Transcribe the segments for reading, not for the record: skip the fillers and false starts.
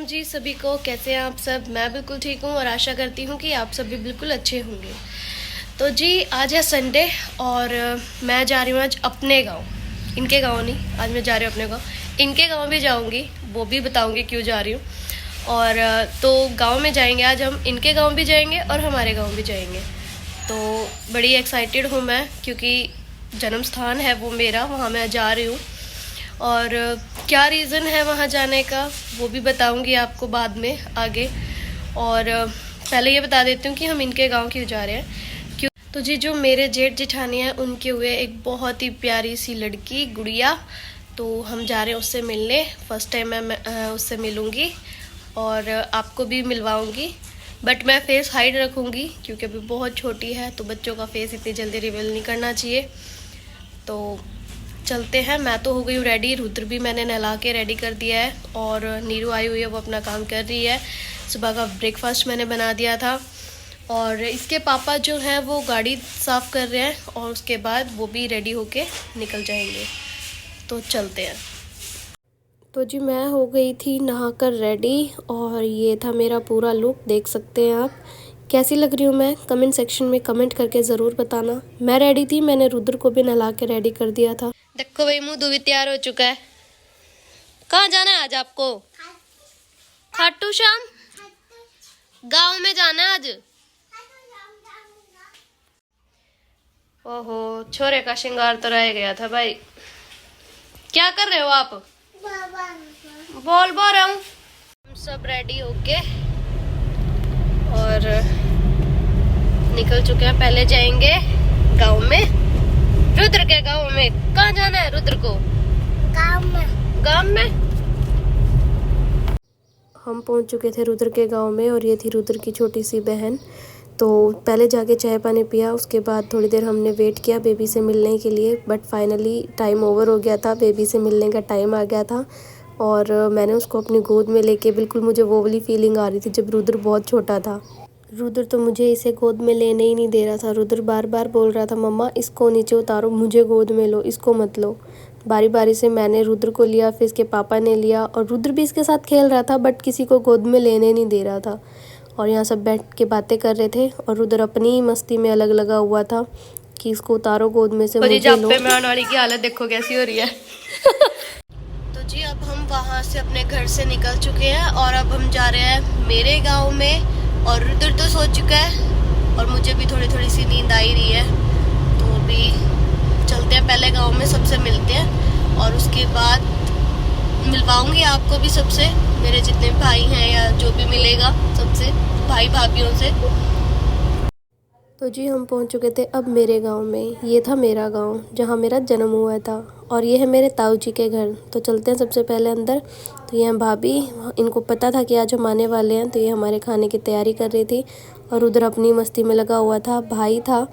राम जी सभी को। कैसे हैं आप सब? मैं बिल्कुल ठीक हूँ और आशा करती हूँ कि आप सभी बिल्कुल अच्छे होंगे। तो जी आज है संडे और मैं जा रही हूँ आज अपने गांव। इनके गांव नहीं, आज मैं जा रही हूँ अपने गांव। इनके गांव भी जाऊँगी, वो भी बताऊँगी क्यों जा रही हूँ। और तो गांव में जाएंगे आज हम, इनके गांव भी जाएंगे और हमारे गांव भी जाएंगे। तो बड़ी एक्साइटेड हूँ मैं क्योंकि जन्म स्थान है वो मेरा, वहाँ मैं जा रही हूँ। और क्या रीज़न है वहाँ जाने का वो भी बताऊंगी आपको बाद में आगे। और पहले ये बता देती हूँ कि हम इनके गांव क्यों जा रहे हैं। क्यों तो जी जो मेरे जेठ जेठानी हैं उनके हुए एक बहुत ही प्यारी सी लड़की गुड़िया, तो हम जा रहे हैं उससे मिलने। फर्स्ट टाइम मैं उससे मिलूँगी और आपको भी मिलवाऊँगी। बट मैं फेस हाइड रखूँगी क्योंकि अभी बहुत छोटी है, तो बच्चों का फेस इतनी जल्दी रिवील नहीं करना चाहिए। तो चलते हैं। मैं तो हो गई हूँ रेडी, रुद्र भी मैंने नहला के रेडी कर दिया है और नीरू आई हुई है, वो अपना काम कर रही है। सुबह का ब्रेकफास्ट मैंने बना दिया था और इसके पापा जो हैं वो गाड़ी साफ़ कर रहे हैं और उसके बाद वो भी रेडी होके निकल जाएंगे। तो चलते हैं। तो जी मैं हो गई थी नहाकर रेडी और ये था मेरा पूरा लुक, देख सकते हैं आप। कैसी लग रही हूँ मैं कमेंट सेक्शन में कमेंट करके ज़रूर बताना। मैं रेडी थी, मैंने रुद्र को भी नहला के रेडी कर दिया था। देखो भाई मुँह भी तैयार हो चुका है। कहाँ जाना है आज आपको? खाटू श्याम गांव में जाना है आज। ओहो छोरे का श्रृंगार तो रह गया था भाई। क्या कर रहे हो आप? बोल रहा हूँ। हम सब रेडी होके और निकल चुके हैं। पहले जाएंगे गांव में, रुद्र के गांव में। कहाँ जाना है रुद्र को? गांव में। हम पहुंच चुके थे रुद्र के गांव में और ये थी रुद्र की छोटी सी बहन। तो पहले जाके चाय पानी पिया, उसके बाद थोड़ी देर हमने वेट किया बेबी से मिलने के लिए। बट फाइनली टाइम ओवर हो गया था, बेबी से मिलने का टाइम आ गया था और मैंने उसको अपनी गोद में लेके, बिल्कुल मुझे वो वाली फीलिंग आ रही थी जब रुद्र बहुत छोटा था। रुद्र तो मुझे इसे गोद में लेने ही नहीं दे रहा था। रुद्र बार बार बोल रहा था मम्मा इसको नीचे उतारो, मुझे गोद में लो, इसको मत लो। बारी बारी से मैंने रुद्र को लिया, फिर इसके पापा ने लिया और रुद्र भी इसके साथ खेल रहा था बट किसी को गोद में लेने नहीं दे रहा था। और यहाँ सब बैठ के बातें कर रहे थे और रुद्र अपनी मस्ती में अलग लगा हुआ था कि इसको उतारो गोद में से, मुझे लो। मेहमान वाली की हालत देखो कैसी हो रही है। तो जी अब हम वहाँ से अपने घर से निकल चुके हैं और अब हम जा रहे हैं मेरे गाँव में। और रुद्र तो सो चुका है और मुझे भी थोड़ी थोड़ी सी नींद आई रही है। तो अभी चलते हैं, पहले गांव में सबसे मिलते हैं और उसके बाद मिलवाऊंगी आपको भी सबसे, मेरे जितने भाई हैं या जो भी मिलेगा सबसे, भाई भाभीयों से। तो जी हम पहुंच चुके थे अब मेरे गांव में। ये था मेरा गांव जहां मेरा जन्म हुआ था और ये है मेरे ताऊ जी के घर। तो चलते हैं सबसे पहले अंदर। तो ये हैं भाभी, इनको पता था कि आज हम आने वाले हैं, तो ये हमारे खाने की तैयारी कर रही थी और उधर अपनी मस्ती में लगा हुआ था। भाई था,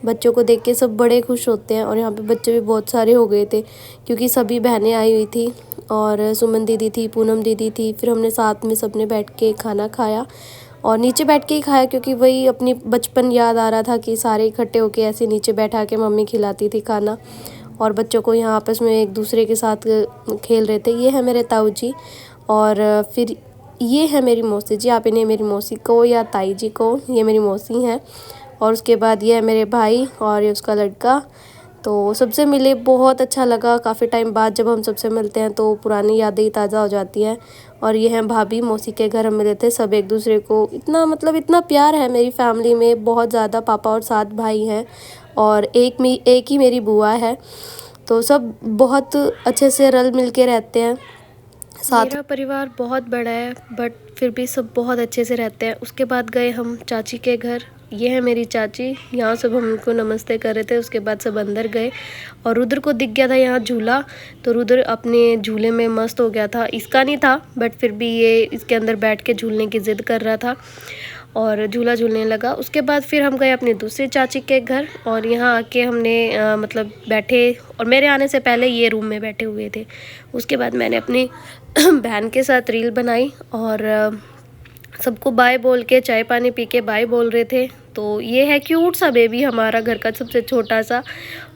बच्चों को देख के सब बड़े खुश होते हैं और यहाँ पे बच्चे भी बहुत सारे हो गए थे क्योंकि सभी बहनें आई हुई थी और सुमन दीदी थी, पूनम दीदी थी। फिर हमने साथ में सबने बैठ के खाना खाया और नीचे बैठ के ही खाया क्योंकि वही अपनी बचपन याद आ रहा था कि सारे इकट्ठे होके ऐसे नीचे बैठा के मम्मी खिलाती थी खाना और बच्चों को यहाँ आपस में एक दूसरे के साथ खेल रहे थे। ये है मेरे ताऊ जी और फिर ये है मेरी मौसी जी। आप इन्हें मेरी मौसी को या ताई जी को, ये मेरी मौसी हैं। और उसके बाद ये है मेरे भाई और ये उसका लड़का। तो सबसे मिले बहुत अच्छा लगा। काफ़ी टाइम बाद जब हम सबसे मिलते हैं तो पुरानी यादें ही ताज़ा हो जाती हैं। और ये हैं भाभी, मौसी के घर हम मिले थे। सब एक दूसरे को इतना प्यार है मेरी फैमिली में, बहुत ज़्यादा। पापा और 7 भाई हैं और एक ही मेरी बुआ है। तो सब बहुत अच्छे से रल मिल के रहते हैं साथ। मेरा परिवार बहुत बड़ा है बट फिर भी सब बहुत अच्छे से रहते हैं। उसके बाद गए हम चाची के घर। ये है मेरी चाची, यहाँ सब हम उनको नमस्ते कर रहे थे। उसके बाद सब अंदर गए और रुद्र को दिख गया था यहाँ झूला, तो रुद्र अपने झूले में मस्त हो गया था। इसका नहीं था बट फिर भी ये इसके अंदर बैठ के झूलने की ज़िद कर रहा था और झूला झूलने लगा। उसके बाद फिर हम गए अपनी दूसरी चाची के घर और यहाँ आके हमने मतलब बैठे और मेरे आने से पहले ये रूम में बैठे हुए थे। उसके बाद मैंने अपनी बहन के साथ रील बनाई और सबको बाय बोल के, चाय पानी पी के बाय बोल रहे थे। तो ये है क्यूट सा बेबी हमारा, घर का सबसे छोटा सा।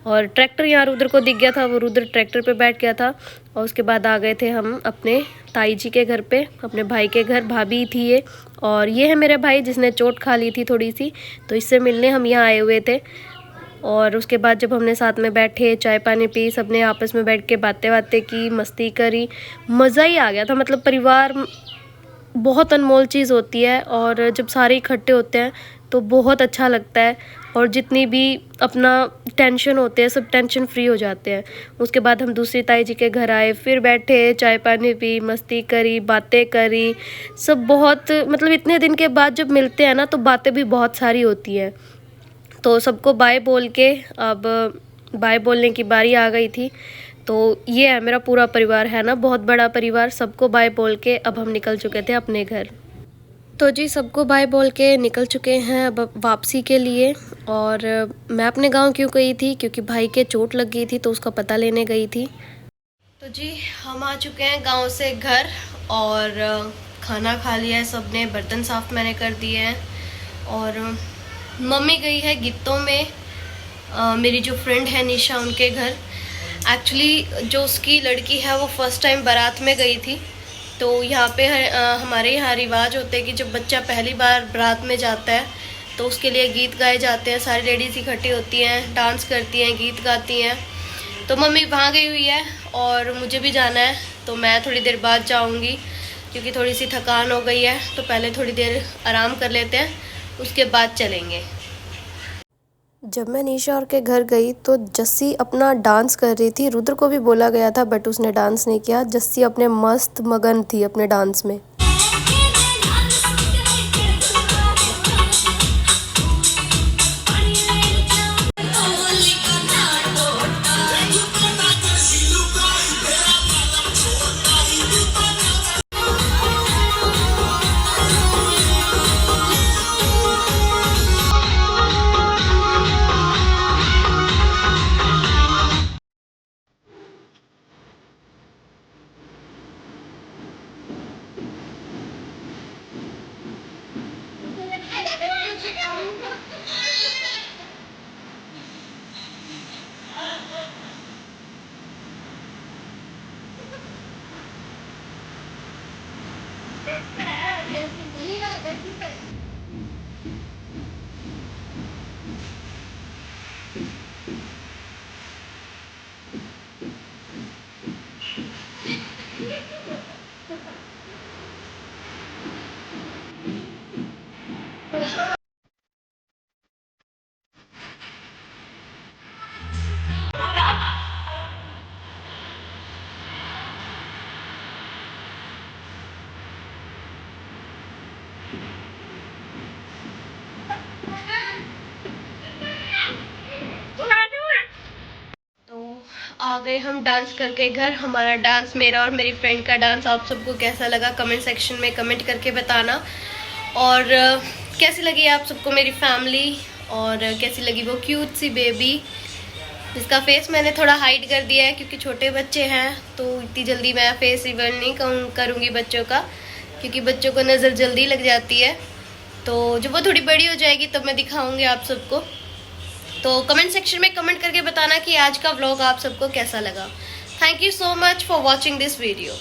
और ट्रैक्टर यहाँ रुद्र को दिख गया था, वो रुद्र ट्रैक्टर पे बैठ गया था और उसके बाद आ गए थे हम अपने ताई जी के घर पे, अपने भाई के घर। भाभी थी ये, और ये है मेरे भाई जिसने चोट खा ली थी थोड़ी सी, तो इससे मिलने हम यहाँ आए हुए थे। और उसके बाद जब हमने साथ में बैठे, चाय पानी पी, सबने आपस में बैठ के बातें बातें की, मस्ती करी, मज़ा ही आ गया था। मतलब परिवार बहुत अनमोल चीज़ होती है, और जब सारे इकट्ठे होते हैं तो बहुत अच्छा लगता है, और जितनी भी अपना टेंशन होते हैं सब टेंशन फ्री हो जाते हैं। उसके बाद हम दूसरी ताई जी के घर आए, फिर बैठे, चाय पानी पी, मस्ती करी, बातें करी, सब बहुत मतलब इतने दिन के बाद जब मिलते हैं ना तो बातें भी बहुत सारी होती हैं। तो सबको बाय बोल के अब बाय बोलने की बारी आ गई थी। तो ये है मेरा पूरा परिवार, है ना बहुत बड़ा परिवार। सबको बाय बोल के अब हम निकल चुके थे अपने घर। तो जी सबको बाय बोल के निकल चुके हैं अब वापसी के लिए। और मैं अपने गांव क्यों गई थी, क्योंकि भाई के चोट लग गई थी तो उसका पता लेने गई थी। तो जी हम आ चुके हैं गांव से घर, और खाना खा लिया है सबने, बर्तन साफ़ मैंने कर दिए हैं। और मम्मी गई है गित्तों में, मेरी जो फ्रेंड है निशा, उनके घर। एक्चुअली जो उसकी लड़की है वो फर्स्ट टाइम बारात में गई थी। तो यहाँ पे हमारे यहाँ रिवाज होते हैं कि जब बच्चा पहली बार बारात में जाता है तो उसके लिए गीत गाए जाते हैं। सारी लेडीज़ इकट्ठी होती हैं, डांस करती हैं, गीत गाती हैं। तो मम्मी वहाँ गई हुई है और मुझे भी जाना है, तो मैं थोड़ी देर बाद जाऊँगी क्योंकि थोड़ी सी थकान हो गई है। तो पहले थोड़ी देर आराम कर लेते हैं, उसके बाद चलेंगे। जब मैं निशा और के घर गई तो जस्सी अपना डांस कर रही थी। रुद्र को भी बोला गया था बट उसने डांस नहीं किया। जस्सी अपने मस्त मगन थी अपने डांस में। आ गए हम डांस करके घर। हमारा डांस, मेरा और मेरी फ्रेंड का डांस, आप सबको कैसा लगा कमेंट सेक्शन में कमेंट करके बताना। और कैसी लगी आप सबको मेरी फैमिली, और कैसी लगी वो क्यूट सी बेबी जिसका फेस मैंने थोड़ा हाइड कर दिया है क्योंकि छोटे बच्चे हैं। तो इतनी जल्दी मैं फेस रिवील नहीं करूँगी बच्चों का, क्योंकि बच्चों को नज़र जल्दी लग जाती है। तो जब वो थोड़ी बड़ी हो जाएगी तब मैं दिखाऊंगी आप सबको। तो कमेंट सेक्शन में कमेंट करके बताना कि आज का व्लॉग आप सबको कैसा लगा। Thank you so much for watching this video.